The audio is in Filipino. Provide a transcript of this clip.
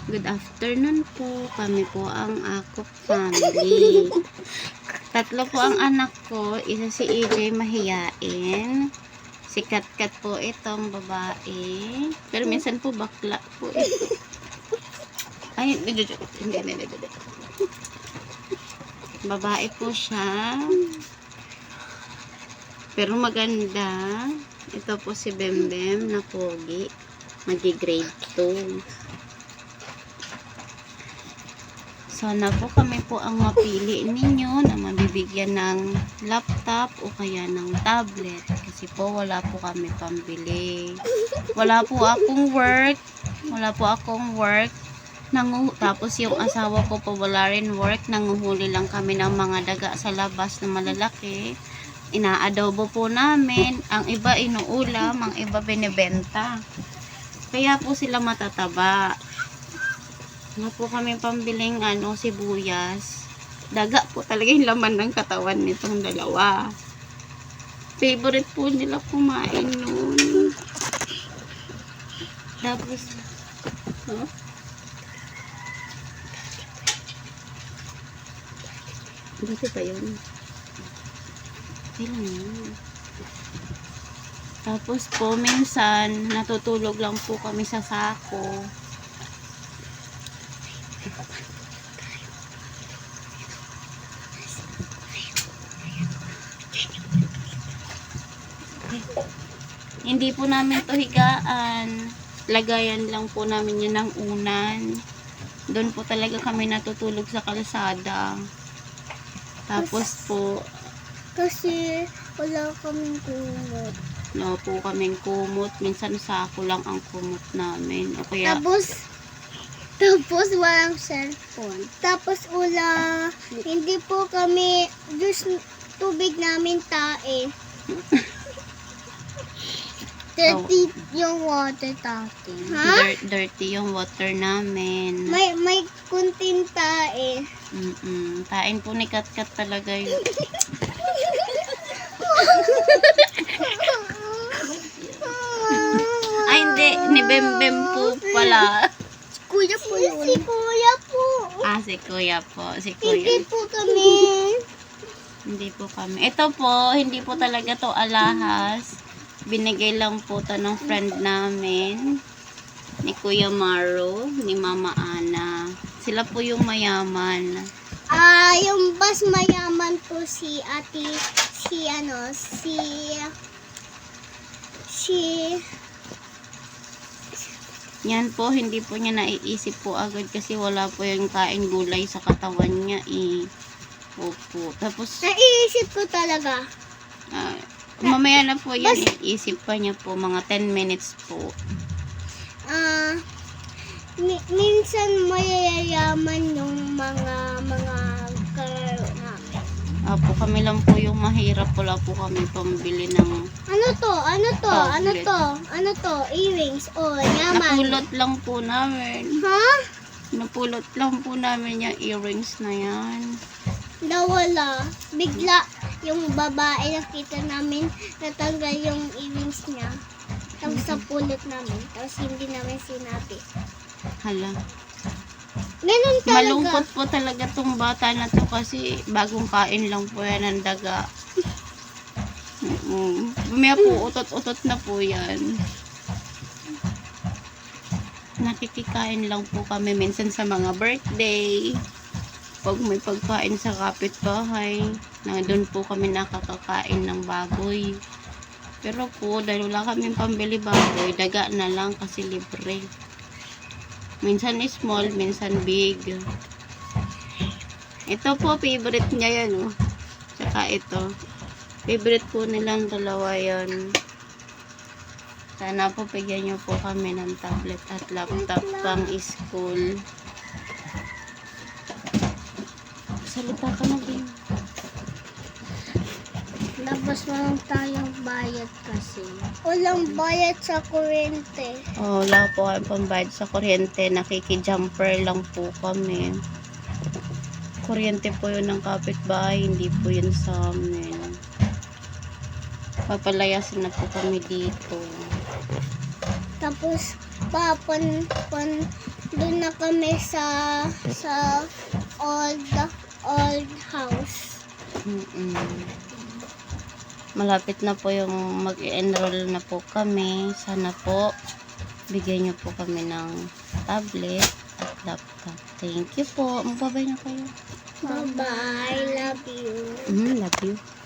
Good afternoon po. Kami po ang Akop family. Tatlo po ang anak ko. Isa si EJ mahiyain. Si Katkat po itong babae. Pero minsan po bakla po ito. Ay, hindi. Babae po siya. Pero maganda. Ito po si Bembem na pogi. Magi-grade 2. Sana po kami po ang mapili ninyo na mabibigyan ng laptop o kaya ng tablet. Kasi po wala po kami pambili. Wala po akong work. Tapos yung asawa ko po wala rin work. Nanguhuli lang kami ng mga daga sa labas na malalaki. Inaadobo po namin. Ang iba inuulam, ang iba binibenta. Kaya po sila matataba. Nga po kami pambiling sibuyas. Daga po talaga yung laman ng katawan nitong dalawa. Favorite po nila kumain nun. Tapos, dito pa yun. Kailan yun? Tapos po, minsan, natutulog lang po kami sa sako. Hindi po namin to higaan. Lagayan lang po namin yun ng unan. Doon po talaga kami natutulog sa kalsada. Tapos po, kasi wala kaming kumot. no po kaming kumot. Minsan sako lang ang kumot namin. O kaya, Tapos walang cellphone. Tapos hindi po kami, just tubig namin tae. Dirty yung water natin. Ha? dirty yung water namin. May kunting tae. Tain po ni Katkat talaga yun. Ay, hindi. Ni Bembem po pala. Kuya po yun. Si kuya po. Si kuya po. Si kuya. Hindi po kami. Hindi po kami. Ito po, hindi po talaga to alahas. Binigay lang po to ng friend namin. Ni Kuya Maro, ni Mama Ana. Sila po yung mayaman. Yung mas mayaman po si ate, Yan po, hindi po niya naiisip po agad kasi wala po yung kain gulay sa katawan niya eh. Opo. Tapos, naiisip ko talaga. mamaya na po yan, iisip pa niya po, mga 10 minutes po. Minsan mayayaman yung mga kalaro namin. Opo, kami lang po yung mahirap, wala po kami pambili ng Ano to? tablet. Earrings. Yaman. Napulot lang po namin. Ha? Napulot lang po namin yung earrings na yan. Nawala. Bigla yung babae nakita namin natanggal yung earrings niya. Tapos sa pulot namin. Tapos hindi namin sinabi. Hala. Ganun talaga. Malungkot po talaga tong bata na to kasi bagong kain lang po yan ng daga. Bumaya po, utot-utot na po yan. Nakikikain lang po kami minsan sa mga birthday. Pag may pagkain sa kapitbahay, na doon po kami nakakakain ng baboy. Pero po, dahil wala kami pambili baboy, daga na lang kasi libre. Minsan small, minsan big. Ito po, favorite niya yan, oh. Tsaka ito. Favorite po nilang dalawa yan. Sana po bigyan nyo po kami ng tablet at laptop pang school. Salita ka na din. Labas mo lang tayong bayad kasi. Walang bayad sa kuryente. Wala po kami pambayad sa kuryente. Nakikijumper lang po kami. Kuryente po yun ng kapitbahay. Hindi po yun sa amin. Papalayasin na po kami dito. Tapos, doon na kami sa old house. Mm-mm. Malapit na po yung mag-enroll na po kami. Sana po bigyan niyo po kami ng tablet at laptop. Thank you po. Magbabay na kayo. Bye-bye. Love you. Love you.